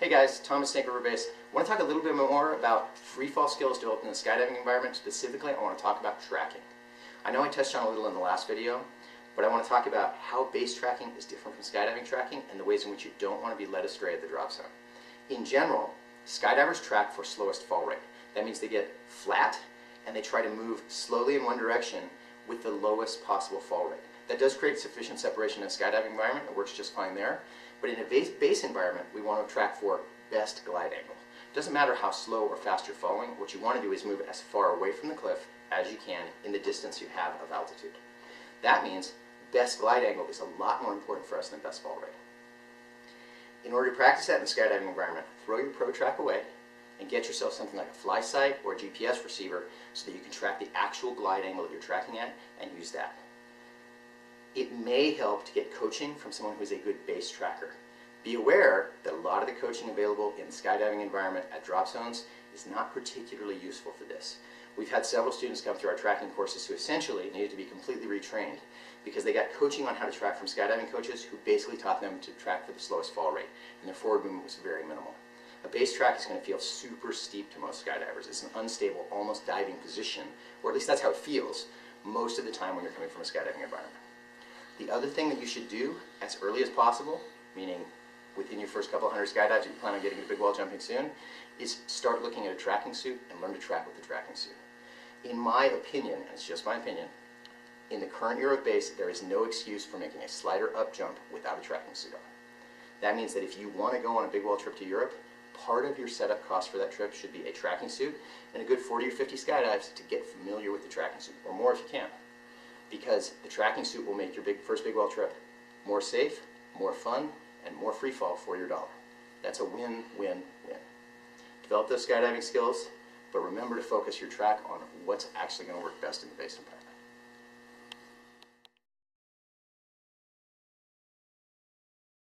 Hey guys, Thomas Snake River Base. I want to talk a little bit more about free fall skills developed in the skydiving environment. Specifically, I want to talk about tracking. I know I touched on a little in the last video, but I want to talk about how base tracking is different from skydiving tracking and the ways in which you don't want to be led astray at the drop zone. In general, skydivers track for slowest fall rate. That means they get flat and they try to move slowly in one direction with the lowest possible fall rate. That does create sufficient separation in a skydiving environment. It works just fine there. But in a base environment, we want to track for best glide angle. It doesn't matter how slow or fast you're falling. What you want to do is move as far away from the cliff as you can in the distance you have of altitude. That means best glide angle is a lot more important for us than best fall rate. In order to practice that in the skydiving environment, throw your pro track away and get yourself something like a fly sight or a GPS receiver so that you can track the actual glide angle that you're tracking at and use that. It may help to get coaching from someone who's a good base tracker. Be aware that a lot of the coaching available in the skydiving environment at drop zones is not particularly useful for this. We've had several students come through our tracking courses who essentially needed to be completely retrained because they got coaching on how to track from skydiving coaches who basically taught them to track for the slowest fall rate, and their forward movement was very minimal. A base track is going to feel super steep to most skydivers. It's an unstable, almost diving position, or at least that's how it feels most of the time when you're coming from a skydiving environment. The other thing that you should do as early as possible, meaning within your first couple hundred skydives that you plan on getting into big wall jumping soon, is start looking at a tracking suit and learn to track with the tracking suit. In my opinion, and it's just my opinion, in the current era of base, there is no excuse for making a slider up jump without a tracking suit on. That means that if you want to go on a big wall trip to Europe, part of your setup cost for that trip should be a tracking suit and a good 40 or 50 skydives to get familiar with the tracking suit, or more if you can. Because the tracking suit will make your first big wall trip more safe, more fun, and more free fall for your dollar. That's a win-win-win. Develop those skydiving skills, but remember to focus your track on what's actually going to work best in the base environment.